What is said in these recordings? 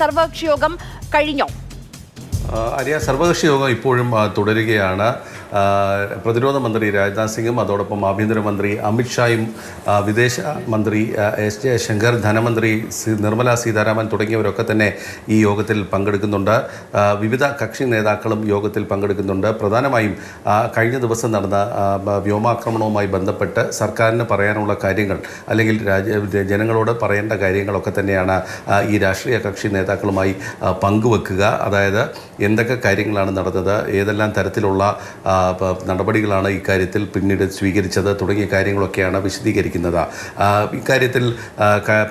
സർവകക്ഷി യോഗം കഴിഞ്ഞോ? അറിയാം, സർവകക്ഷി യോഗം ഇപ്പോഴും തുടരുകയാണ്. പ്രതിരോധ മന്ത്രി രാജ്നാഥ് സിംഗും അതോടൊപ്പം ആഭ്യന്തരമന്ത്രി അമിത്ഷായും വിദേശ മന്ത്രി എസ് ജയശങ്കർ, ധനമന്ത്രി നിർമ്മല സീതാരാമൻ തുടങ്ങിയവരൊക്കെ തന്നെ ഈ യോഗത്തിൽ പങ്കെടുക്കുന്നുണ്ട്. വിവിധ കക്ഷി നേതാക്കളും യോഗത്തിൽ പങ്കെടുക്കുന്നുണ്ട്. പ്രധാനമായും കഴിഞ്ഞ ദിവസം നടന്ന വ്യോമാക്രമണവുമായി ബന്ധപ്പെട്ട് സർക്കാരിന് പറയാനുള്ള കാര്യങ്ങൾ അല്ലെങ്കിൽ ജനങ്ങളോട് പറയേണ്ട കാര്യങ്ങളൊക്കെ തന്നെയാണ് ഈ രാഷ്ട്രീയ കക്ഷി നേതാക്കളുമായി പങ്കുവെക്കുക. അതായത് എന്തൊക്കെ കാര്യങ്ങളാണ് നടന്നത്, ഏതെല്ലാം തരത്തിലുള്ള നടപടികളാണ് ഇക്കാര്യത്തിൽ പിന്നീട് സ്വീകരിച്ചത് തുടങ്ങിയ കാര്യങ്ങളൊക്കെയാണ് വിശദീകരിക്കുന്നത്. ഇക്കാര്യത്തിൽ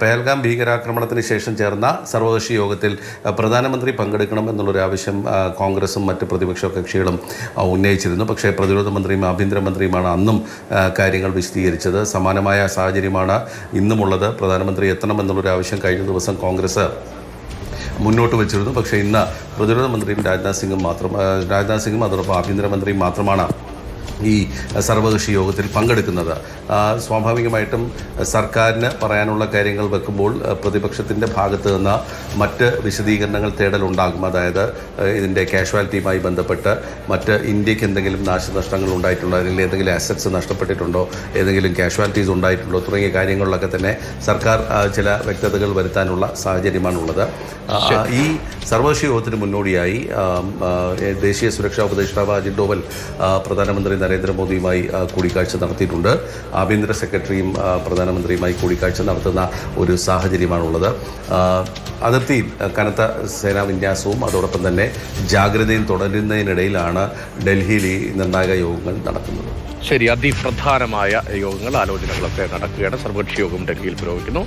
പഹൽഗാം ഭീകരാക്രമണത്തിന് ശേഷം ചേർന്ന സർവകക്ഷി യോഗത്തിൽ പ്രധാനമന്ത്രി പങ്കെടുക്കണം എന്നുള്ളൊരു ആവശ്യം കോൺഗ്രസും മറ്റ് പ്രതിപക്ഷ കക്ഷികളും ഉന്നയിച്ചിരുന്നു. പക്ഷേ പ്രതിരോധ മന്ത്രിയും ആഭ്യന്തരമന്ത്രിയുമാണ് അന്നും കാര്യങ്ങൾ വിശദീകരിച്ചത്. സമാനമായ സാഹചര്യമാണ് ഇന്നുമുള്ളത്. പ്രധാനമന്ത്രി എത്തണമെന്നുള്ളൊരു ആവശ്യം കഴിഞ്ഞ ദിവസം കോൺഗ്രസ് മുന്നോട്ട് വെച്ചിരുന്നു. പക്ഷേ ഇന്ന് പ്രതിരോധ മന്ത്രിയും രാജ്നാഥ് സിംഗും അതോടൊപ്പം ആഭ്യന്തരമന്ത്രിയും മാത്രമാണ് ഈ സർവകക്ഷി യോഗത്തിൽ പങ്കെടുക്കുന്നത്. സ്വാഭാവികമായിട്ടും സർക്കാരിന് പറയാനുള്ള കാര്യങ്ങൾ വെക്കുമ്പോൾ പ്രതിപക്ഷത്തിൻ്റെ ഭാഗത്ത് നിന്ന് മറ്റ് വിശദീകരണങ്ങൾ തേടലുണ്ടാകും. അതായത് ഇതിൻ്റെ കാഷ്വാലിറ്റിയുമായി ബന്ധപ്പെട്ട് മറ്റ് ഇന്ത്യക്ക് എന്തെങ്കിലും നാശനഷ്ടങ്ങൾ ഉണ്ടായിട്ടുണ്ടോ, അല്ലെങ്കിൽ ഏതെങ്കിലും അസറ്റ്സ് നഷ്ടപ്പെട്ടിട്ടുണ്ടോ, ഏതെങ്കിലും കാഷ്വാലിറ്റീസ് ഉണ്ടായിട്ടുണ്ടോ തുടങ്ങിയ കാര്യങ്ങളിലൊക്കെ തന്നെ സർക്കാർ ചില വ്യക്തതകൾ വരുത്താനുള്ള സാഹചര്യമാണുള്ളത്. ഈ സർവകക്ഷി യോഗത്തിന് മുന്നോടിയായി ദേശീയ സുരക്ഷാ ഉപദേഷ്ടാവ് അജിത് ഡോവൽ പ്രധാനമന്ത്രി നരേന്ദ്രമോദിയുമായി കൂടിക്കാഴ്ച നടത്തിയിട്ടുണ്ട്. ആഭ്യന്തര സെക്രട്ടറിയും പ്രധാനമന്ത്രിയുമായി കൂടിക്കാഴ്ച നടത്തുന്ന ഒരു സാഹചര്യമാണുള്ളത്. അതിർത്തിയിൽ കനത്ത സേനാ വിന്യാസവും അതോടൊപ്പം തന്നെ ജാഗ്രതയും തുടരുന്നതിനിടയിലാണ് ഡൽഹിയിൽ ഈ നിർണായക യോഗങ്ങൾ നടക്കുന്നത്. ശരി, അതിപ്രധാനമായ യോഗങ്ങൾ, ആലോചനകളൊക്കെ നടക്കുകയാണ്. സർവകക്ഷി യോഗം ഡൽഹിയിൽ പുരോഗമിക്കുന്നു.